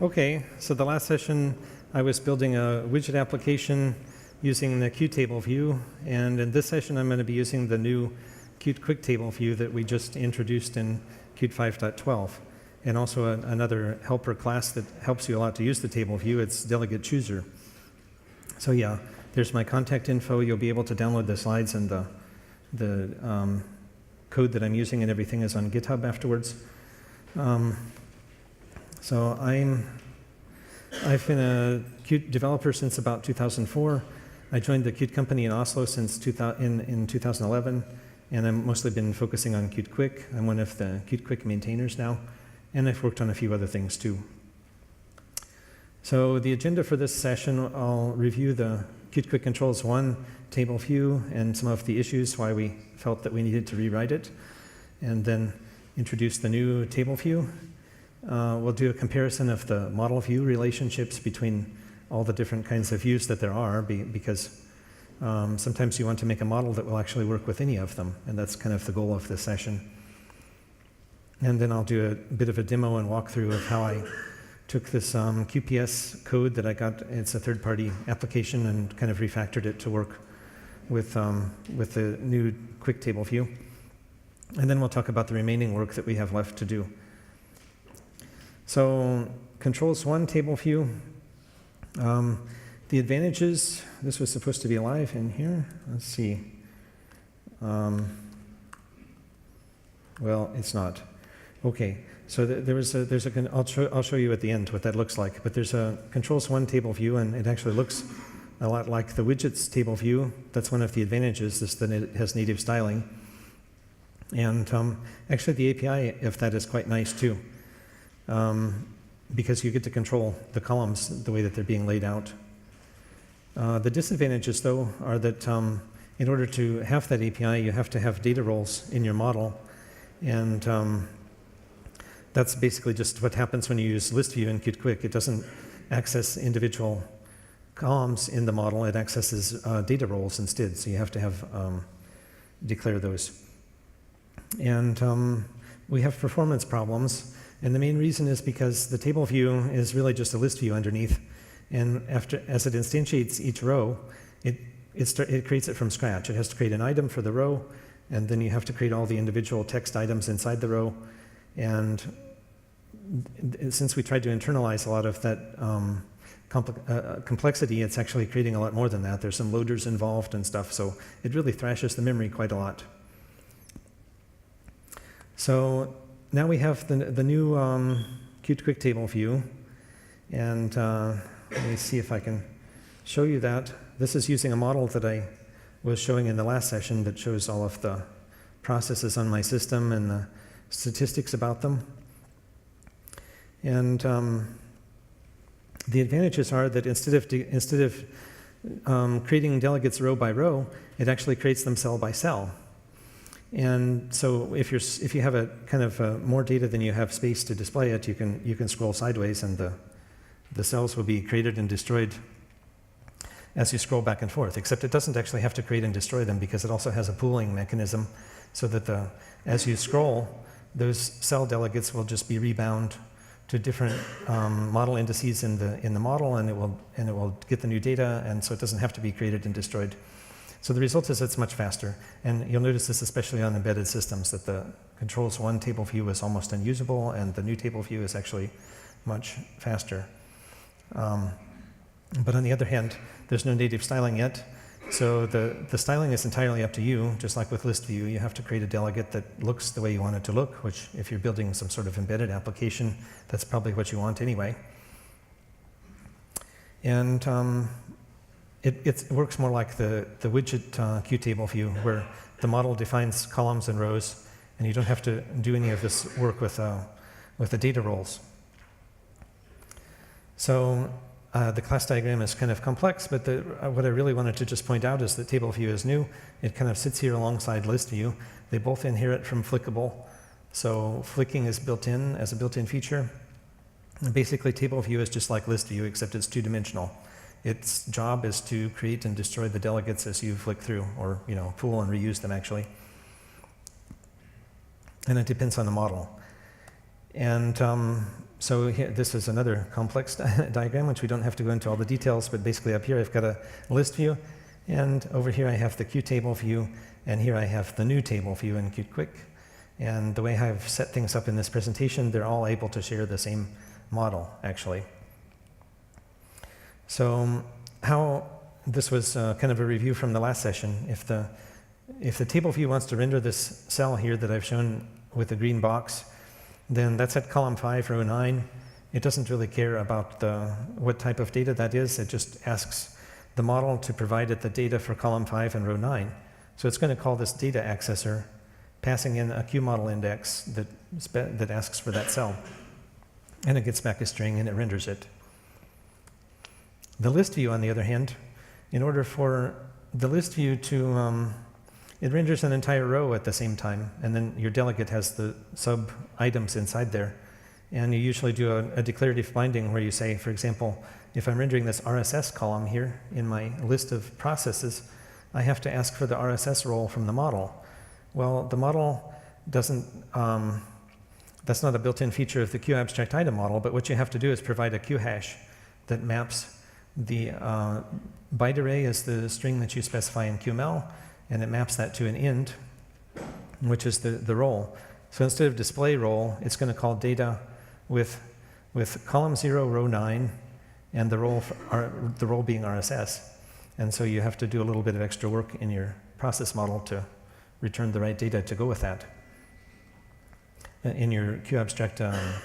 Okay, so the last session I was building a widget application using the Qt TableView, and in this session I'm going to be using the new Qt Quick TableView that we just introduced in Qt 5.12, and also another helper class that helps you a lot to use the TableView. It's DelegateChooser. So yeah, there's my contact info. You'll be able to download the slides, and the code that I'm using and everything is on GitHub afterwards. So I've been a Qt developer since about 2004. I joined the Qt company in Oslo since in 2011, and I've mostly been focusing on Qt Quick. I'm one of the Qt Quick maintainers now, and I've worked on a few other things too. So the agenda for this session, I'll review the Qt Quick Controls 1 TableView and some of the issues why we felt that we needed to rewrite it, and then introduce the new TableView. We'll do a comparison of the model view relationships between all the different kinds of views that there are, because sometimes you want to make a model that will actually work with any of them, and that's kind of the goal of this session. And then I'll do a bit of a demo and walkthrough of how I took this QPS code that I got. It's a third-party application, and kind of refactored it to work with the new Quick TableView. And then we'll talk about the remaining work that we have left to do. So Controls 1 TableView. The advantages, this was supposed to be live in here. Let's see. Well, it's not. Okay, so I'll show you at the end what that looks like. But there's a Controls 1 TableView, and it actually looks a lot like the widgets TableView. That's one of the advantages, is that it has native styling. And actually the API of that is quite nice too, because you get to control the columns the way that they're being laid out. The disadvantages, though, are that in order to have that API, you have to have data roles in your model. And that's basically just what happens when you use ListView in Qt Quick. It doesn't access individual columns in the model. It accesses data roles instead. So you have to have declare those. And we have performance problems. And the main reason is because the table view is really just a list view underneath. And as it instantiates each row, it creates it from scratch. It has to create an item for the row, and then you have to create all the individual text items inside the row. And since we tried to internalize a lot of that complexity, it's actually creating a lot more than that. There's some loaders involved and stuff, so it really thrashes the memory quite a lot. So now we have the new Qt Quick TableView, and let me see if I can show you that. This is using a model that I was showing in the last session that shows all of the processes on my system and the statistics about them. And the advantages are that instead of creating delegates row by row, it actually creates them cell by cell. And so if you have a kind of more data than you have space to display it, you can scroll sideways, and the cells will be created and destroyed as you scroll back and forth. Except it doesn't actually have to create and destroy them, because it also has a pooling mechanism, so that as you scroll, those cell delegates will just be rebound to different model indices in the model, and it will get the new data, and so it doesn't have to be created and destroyed. So the result is it's much faster. And you'll notice this especially on embedded systems, that the Controls 1 TableView is almost unusable, and the new TableView is actually much faster. But on the other hand, there's no native styling yet. So the styling is entirely up to you. Just like with ListView, you have to create a delegate that looks the way you want it to look, which if you're building some sort of embedded application, that's probably what you want anyway. And it works more like the widget Qt TableView, where the model defines columns and rows, and you don't have to do any of this work with the data roles. So the class diagram is kind of complex, but what I really wanted to just point out is that TableView is new. It kind of sits here alongside ListView. They both inherit from Flickable. So flicking is built in as a built-in feature. And basically, TableView is just like ListView, except it's two-dimensional. Its job is to create and destroy the delegates as you flick through, or pool and reuse them actually. And it depends on the model. And So here, this is another complex diagram, which we don't have to go into all the details, but basically up here I've got a list view, and over here I have the Qt TableView, and here I have the new TableView in Qt Quick. And the way I've set things up in this presentation, they're all able to share the same model, actually. So how this was kind of a review from the last session. If the TableView wants to render this cell here that I've shown with the green box, then that's at column 5, row 9. It doesn't really care about what type of data that is. It just asks the model to provide it the data for column 5 and row 9. So it's going to call this data accessor, passing in a QModel index that asks for that cell. And it gets back a string and it renders it. The list view, on the other hand, in order for the list view to it renders an entire row at the same time, and then your delegate has the sub items inside there. And you usually do a declarative binding where you say, for example, if I'm rendering this RSS column here in my list of processes, I have to ask for the RSS role from the model. Well, the model doesn't, that's not a built-in feature of the QAbstract item model, but what you have to do is provide a Q hash that maps the byte array as the string that you specify in QML, and it maps that to an int, which is the role. So instead of display role, it's going to call data with column 0, row 9, and the role being RSS. And so you have to do a little bit of extra work in your process model to return the right data to go with that in your QAbstract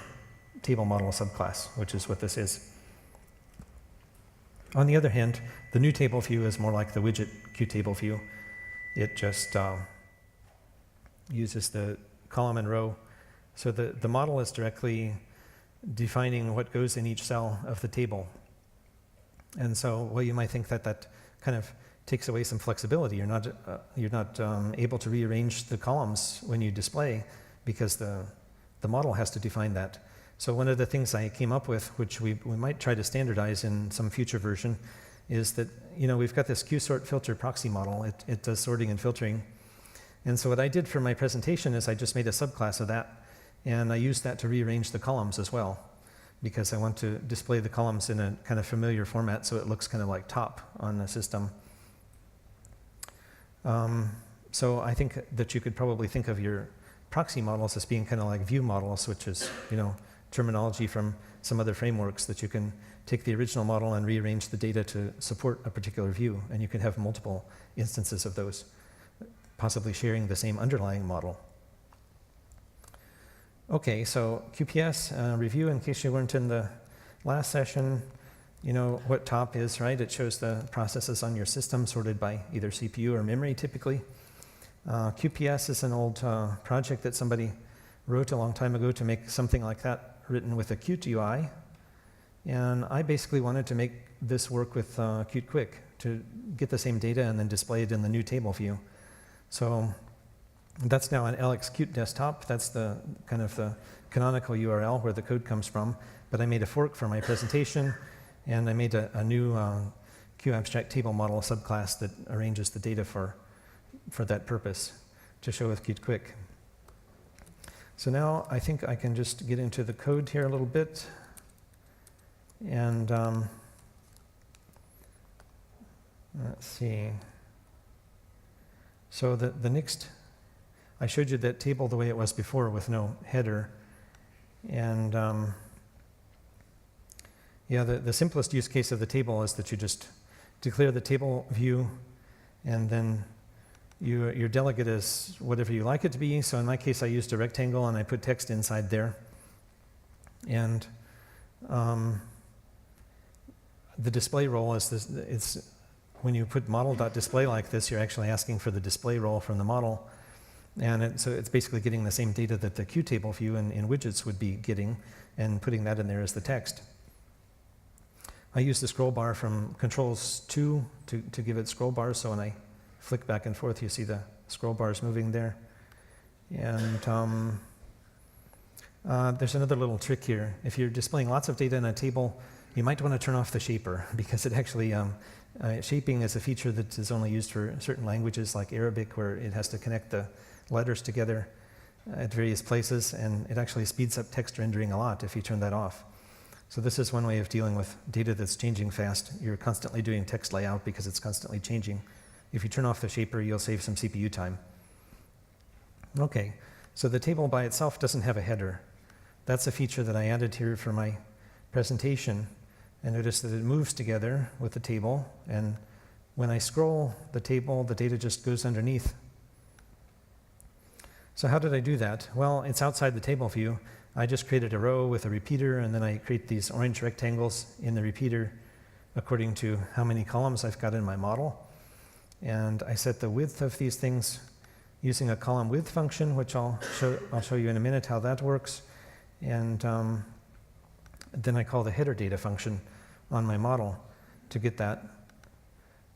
table model subclass, which is what this is. On the other hand, the new TableView is more like the widget Qt TableView. It just uses the column and row. So the model is directly defining what goes in each cell of the table. And so, well, you might think that that kind of takes away some flexibility. You're not able to rearrange the columns when you display because the model has to define that. So one of the things I came up with, which we might try to standardize in some future version, is that, we've got this QSort filter proxy model. It does sorting and filtering. And so what I did for my presentation is I just made a subclass of that, and I used that to rearrange the columns as well, because I want to display the columns in a kind of familiar format so it looks kind of like top on the system. So I think that you could probably think of your proxy models as being kind of like view models, which is, terminology from some other frameworks that you can take the original model and rearrange the data to support a particular view, and you can have multiple instances of those, possibly sharing the same underlying model. Okay, so QPS review, in case you weren't in the last session, you know what top is, right? It shows the processes on your system sorted by either CPU or memory typically. QPS is an old project that somebody wrote a long time ago to make something like that written with a Qt UI. And I basically wanted to make this work with Qt Quick to get the same data and then display it in the new TableView. So that's now an LXQt desktop. That's the kind of the canonical URL where the code comes from. But I made a fork for my presentation, and I made a new QAbstract table model subclass that arranges the data for that purpose to show with Qt Quick. So now I think I can just get into the code here a little bit. And let's see. So the next, I showed you that table the way it was before with no header. And yeah, the simplest use case of the table is that you just declare the table view, and then your delegate is whatever you like it to be. So in my case, I used a rectangle and I put text inside there. And the display role is this. It's when you put model.display like this, you're actually asking for the display role from the model. And so it's basically getting the same data that the Qt TableView in widgets would be getting and putting that in there as the text. I used the scroll bar from Controls 2 to give it scroll bars, so when I flick back and forth, you see the scroll bars moving there. And there's another little trick here. If you're displaying lots of data in a table, you might want to turn off the shaper, because it actually, shaping is a feature that is only used for certain languages like Arabic, where it has to connect the letters together. at various places, and it actually speeds up text rendering a lot if you turn that off. So this is one way of dealing with data that's changing fast. You're constantly doing text layout because it's constantly changing. If you turn off the shaper, you'll save some CPU time. Okay, so the table by itself doesn't have a header. That's a feature that I added here for my presentation. And notice that it moves together with the table, and when I scroll the table, the data just goes underneath. So how did I do that? Well, it's outside the table view. I just created a row with a repeater, and then I create these orange rectangles in the repeater according to how many columns I've got in my model. And I set the width of these things using a column width function, which I'll show you in a minute how that works. And then I call the header data function on my model to get that.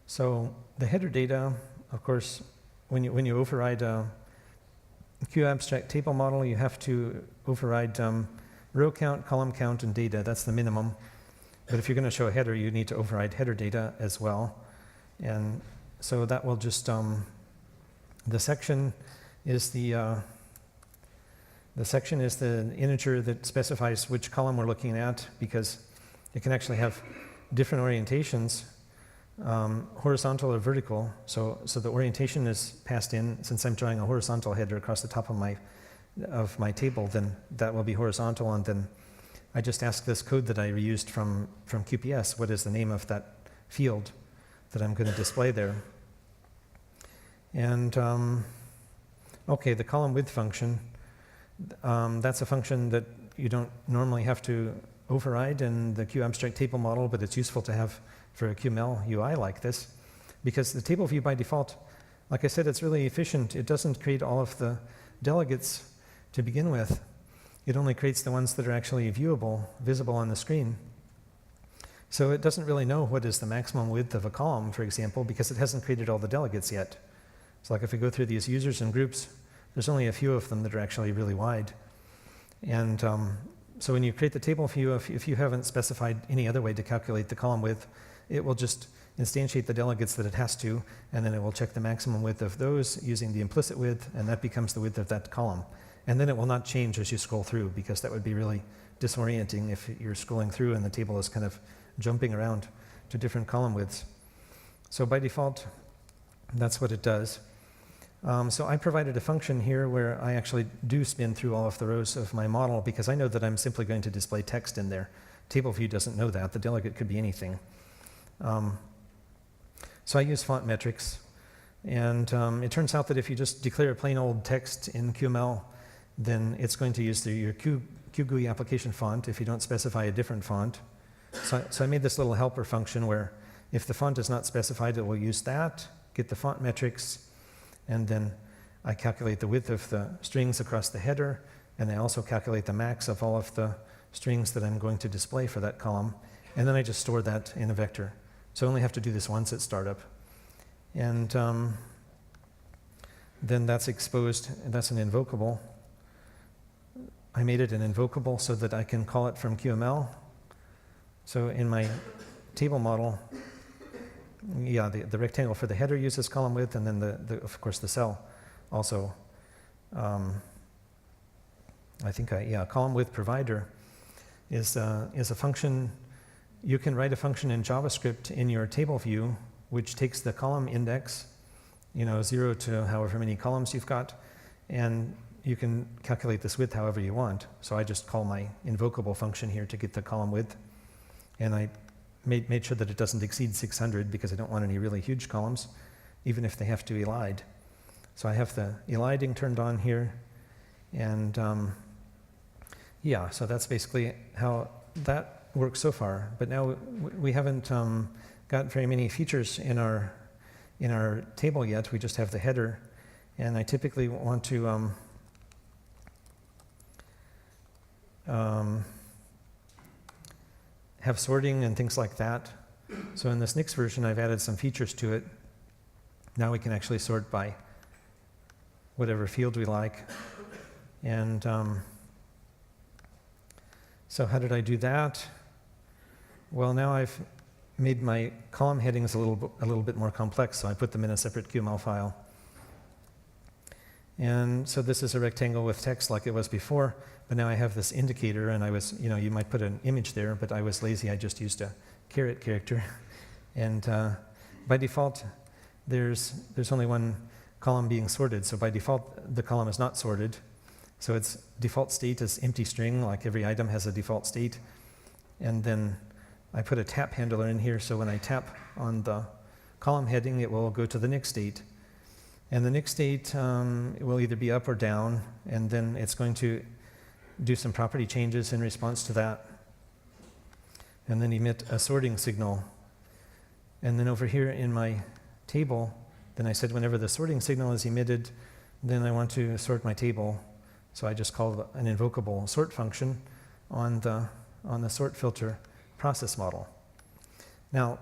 So the header data, of course, when you override a QAbstract table model, you have to override row count, column count, and data. That's the minimum. But if you're going to show a header, you need to override header data as well. And so that will just, the section is the integer that specifies which column we're looking at, because it can actually have different orientations, horizontal or vertical. So the orientation is passed in. Since I'm drawing a horizontal header across the top of my table, then that will be horizontal. And then I just ask this code that I reused from QPS, what is the name of that field that I'm going to display there. And okay, the column width function, that's a function that you don't normally have to override in the QAbstract table model, but it's useful to have for a QML UI like this, because the table view by default, like I said, it's really efficient. It doesn't create all of the delegates to begin with. It only creates the ones that are actually viewable, visible on the screen. So it doesn't really know what is the maximum width of a column, for example, because it hasn't created all the delegates yet. So like if we go through these users and groups, there's only a few of them that are actually really wide. And so when you create the table view, if you haven't specified any other way to calculate the column width, it will just instantiate the delegates that it has to, and then it will check the maximum width of those using the implicit width, and that becomes the width of that column. And then it will not change as you scroll through, because that would be really disorienting if you're scrolling through and the table is kind of jumping around to different column widths. So by default, that's what it does. So I provided a function here where I actually do spin through all of the rows of my model, because I know that I'm simply going to display text in there. TableView doesn't know that. The delegate could be anything. So I use font metrics, and it turns out that if you just declare plain old text in QML, then it's going to use your QGUI application font if you don't specify a different font. So I made this little helper function where if the font is not specified, it will use that, get the font metrics, and then I calculate the width of the strings across the header, and I also calculate the max of all of the strings that I'm going to display for that column, and then I just store that in a vector. So I only have to do this once at startup. And then that's exposed, and that's an invocable. I made it an invocable so that I can call it from QML. So in my table model, yeah, the rectangle for the header uses column width, and then of course the cell also. I think column width provider is a function. You can write a function in JavaScript in your table view, which takes the column index, 0 to however many columns you've got, and you can calculate this width however you want. So I just call my invocable function here to get the column width, and I made sure that it doesn't exceed 600 because I don't want any really huge columns, even if they have to elide. So I have the eliding turned on here, and so that's basically how that works so far. But now we haven't got very many features in our table yet. We just have the header, and I typically want to have sorting and things like that. So in this next version, I've added some features to it. Now we can actually sort by whatever field we like. And so how did I do that? Well, now I've made my column headings a little bit more complex, so I put them in a separate QML file. And so this is a rectangle with text like it was before, but now I have this indicator, and I was, you might put an image there, but I was lazy. I just used a caret character. And by default, there's only one column being sorted. So by default, the column is not sorted. So its default state is empty string, like every item has a default state. And then I put a tap handler in here, so when I tap on the column heading, it will go to the next state. And the next state it will either be up or down, and then it's going to do some property changes in response to that, and then emit a sorting signal. And then over here in my table, then I said whenever the sorting signal is emitted, then I want to sort my table. So I just called an invocable sort function on the sort filter process model. Now,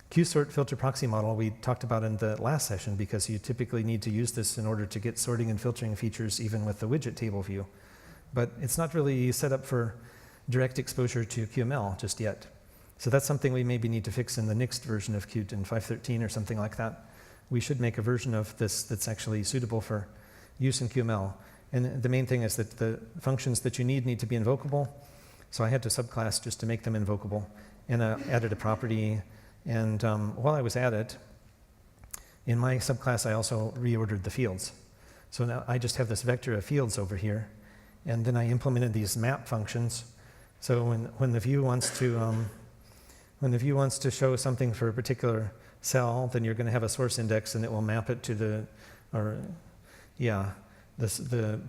QSort filter proxy model we talked about in the last session, because you typically need to use this in order to get sorting and filtering features even with the widget table view. But it's not really set up for direct exposure to QML just yet. So that's something we maybe need to fix in the next version of Qt in 5.13 or something like that. We should make a version of this that's actually suitable for use in QML. And the main thing is that the functions that you need to be invocable. So I had to subclass just to make them invocable. And I added a property. And while I was at it, in my subclass, I also reordered the fields. So now I just have this vector of fields over here. And then I implemented these map functions. So when the view wants to show something for a particular cell, then you're going to have a source index, and it will map it to the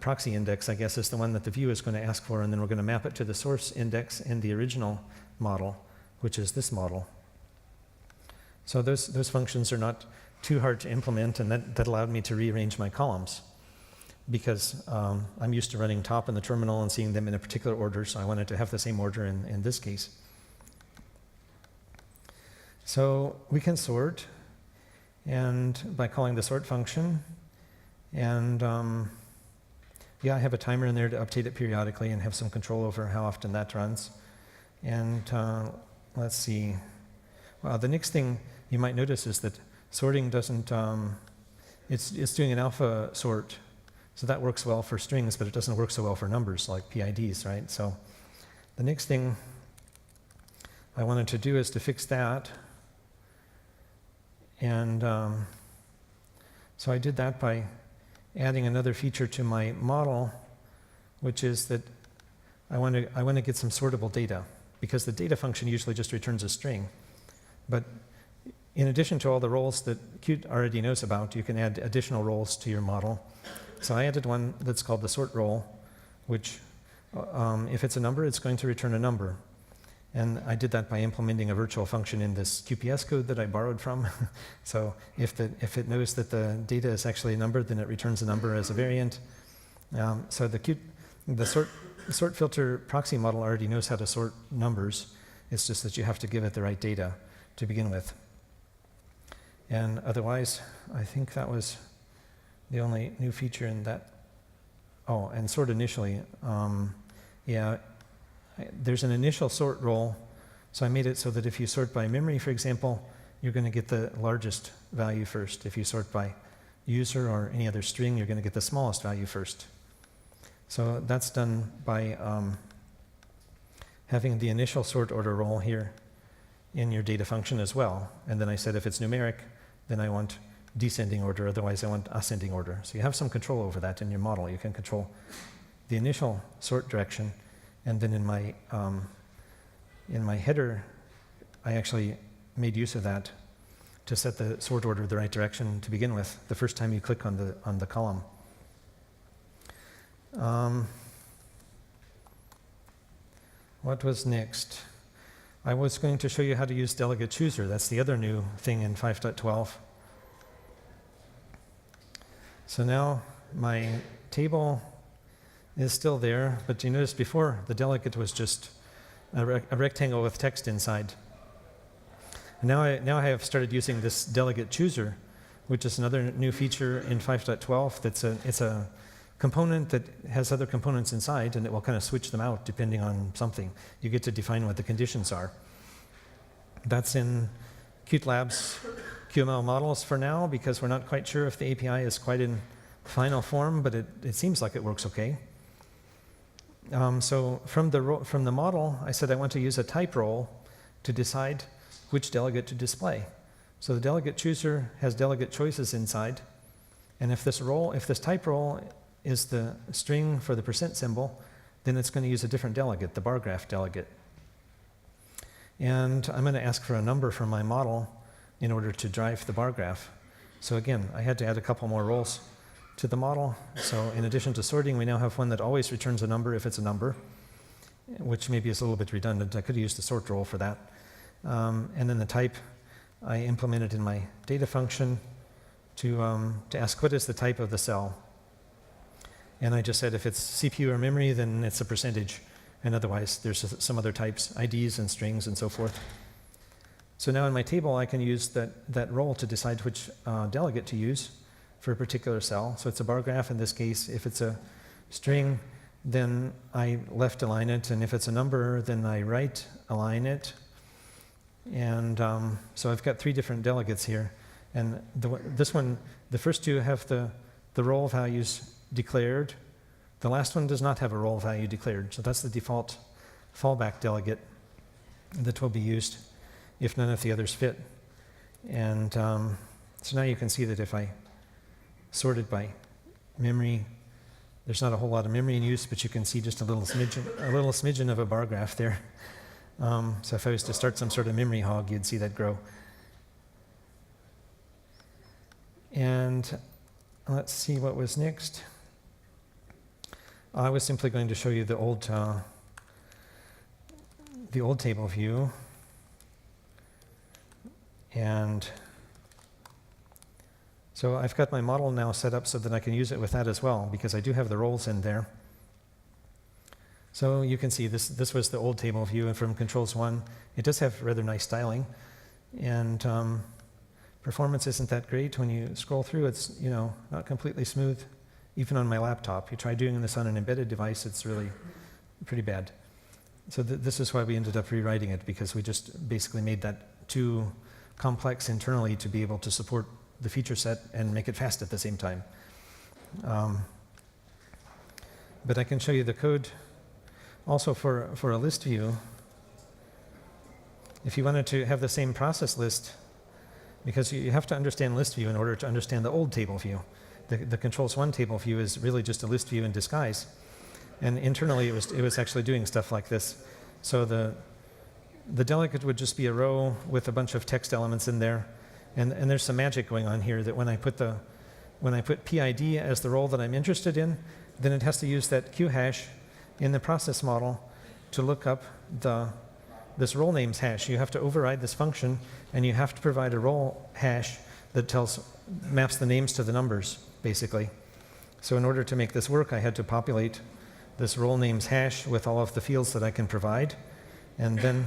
proxy index, I guess, is the one that the view is going to ask for, and then we're going to map it to the source index in the original model, which is this model. So those functions are not too hard to implement, and that allowed me to rearrange my columns, because I'm used to running top in the terminal and seeing them in a particular order, so I wanted to have the same order in this case. So we can sort, and by calling the sort function, and I have a timer in there to update it periodically and have some control over how often that runs. And let's see. Well, the next thing you might notice is that sorting doesn't, it's doing an alpha sort. So that works well for strings, but it doesn't work so well for numbers like PIDs, right? So the next thing I wanted to do is to fix that. And so I did that by adding another feature to my model, which is that I want to get some sortable data, because the data function usually just returns a string. But in addition to all the roles that Qt already knows about, you can add additional roles to your model. So I added one that's called the sort role, which if it's a number, it's going to return a number. And I did that by implementing a virtual function in this QPS code that I borrowed from. So if it knows that the data is actually a number, then it returns a number as a variant. So the sort filter proxy model already knows how to sort numbers. It's just that you have to give it the right data to begin with. And otherwise, I think that was the only new feature in that. Oh, and sort initially. There's an initial sort role, so I made it so that if you sort by memory, for example, you're going to get the largest value first. If you sort by user or any other string, you're going to get the smallest value first. So that's done by having the initial sort order role here in your data function as well. And then I said if it's numeric, then I want descending order, otherwise I want ascending order. So you have some control over that in your model. You can control the initial sort direction. And then in my header, I actually made use of that to set the sort order the right direction to begin with the first time you click on the column. What was next? I was going to show you how to use DelegateChooser. That's the other new thing in 5.12. So now my table is still there, but you notice before the delegate was just a rectangle with text inside. And now I have started using this DelegateChooser, which is another new feature in 5.12. It's a component that has other components inside, and it will kind of switch them out depending on something. You get to define what the conditions are. That's in Qt Labs QML models for now, because we're not quite sure if the API is quite in final form, but it seems like it works okay. So from the model, I said I want to use a type role to decide which delegate to display. So the delegate chooser has delegate choices inside, and if this type role is the string for the percent symbol, then it's going to use a different delegate, the bar graph delegate. And I'm going to ask for a number from my model in order to drive the bar graph. So again, I had to add a couple more roles to the model. So in addition to sorting, we now have one that always returns a number if it's a number, which maybe is a little bit redundant. I could have used the sort role for that. And then the type I implemented in my data function to ask what is the type of the cell. And I just said if it's CPU or memory, then it's a percentage. And otherwise, there's some other types, IDs and strings and so forth. So now in my table, I can use that role to decide which delegate to use for a particular cell. So it's a bar graph in this case. If it's a string, then I left align it. And if it's a number, then I right align it. And so I've got 3 different delegates here. And this one, the first 2 have the role values declared. The last one does not have a role value declared. So that's the default fallback delegate that will be used if none of the others fit. And so now you can see that if I sorted by memory, there's not a whole lot of memory in use, but you can see just a little smidgen of a bar graph there. So if I was to start some sort of memory hog, you'd see that grow. And let's see what was next. I was simply going to show you the old table view. And so I've got my model now set up so that I can use it with that as well, because I do have the roles in there. So you can see this was the old table view, and from controls 1, it does have rather nice styling. And performance isn't that great. When you scroll through, it's not completely smooth, even on my laptop. You try doing this on an embedded device, it's really pretty bad. So this is why we ended up rewriting it, because we just basically made that too complex internally to be able to support the feature set and make it fast at the same time. But I can show you the code also for a list view. If you wanted to have the same process list, because you have to understand list view in order to understand the old table view. The controls 1 table view is really just a list view in disguise. And internally, it was actually doing stuff like this. So the delegate would just be a row with a bunch of text elements in there. And there's some magic going on here that when I put PID as the role that I'm interested in, then it has to use that Q hash in the process model to look up this role names hash. You have to override this function, and you have to provide a role hash that maps the names to the numbers, basically. So in order to make this work, I had to populate this role names hash with all of the fields that I can provide, and then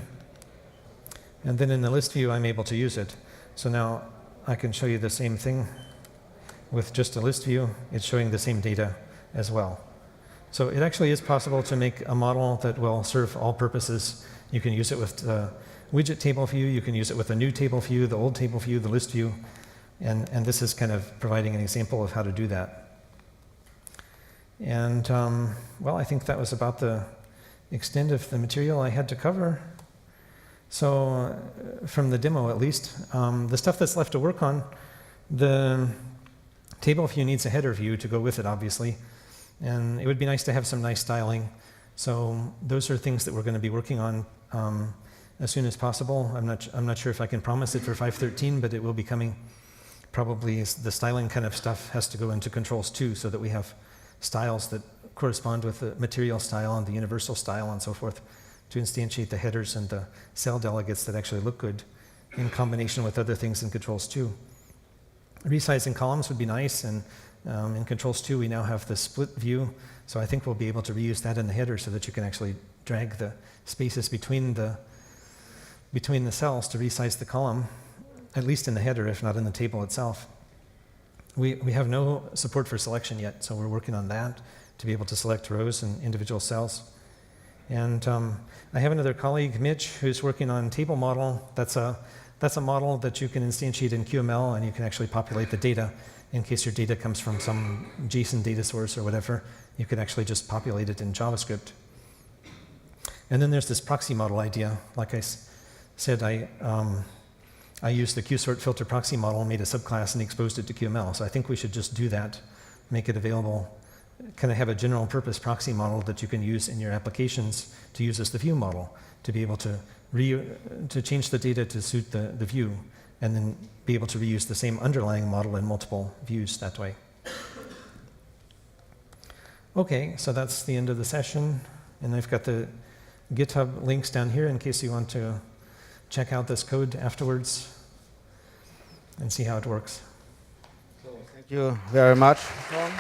in the list view, I'm able to use it. So now I can show you the same thing with just a list view. It's showing the same data as well. So it actually is possible to make a model that will serve all purposes. You can use it with the widget table view. You can use it with a new table view, the old table view, the list view. And this is kind of providing an example of how to do that. And, well, I think that was about the extent of the material I had to cover. So from the demo, at least, the stuff that's left to work on, the table view needs a header view to go with it, obviously. And it would be nice to have some nice styling. So those are things that we're going to be working on as soon as possible. I'm not sure if I can promise it for 5.13, but it will be coming. Probably the styling kind of stuff has to go into controls 2 so that we have styles that correspond with the material style and the universal style and so forth to instantiate the headers and the cell delegates that actually look good in combination with other things in controls 2. Resizing columns would be nice, and in controls 2 we now have the split view, so I think we'll be able to reuse that in the header so that you can actually drag the spaces between the cells to resize the column, at least in the header, if not in the table itself. We have no support for selection yet, so we're working on that to be able to select rows and individual cells. And I have another colleague, Mitch, who's working on table model. That's a model that you can instantiate in QML, and you can actually populate the data in case your data comes from some JSON data source or whatever, you could actually just populate it in JavaScript. And then there's this proxy model idea. Like I said, I used the QSort filter proxy model, made a subclass, and exposed it to QML. So I think we should just do that, make it available, kind of have a general purpose proxy model that you can use in your applications to use as the view model, to be able to change the data to suit the view, and then be able to reuse the same underlying model in multiple views that way. Okay, so that's the end of the session. And I've got the GitHub links down here in case you want to check out this code afterwards and see how it works. So thank you very much, Shawn.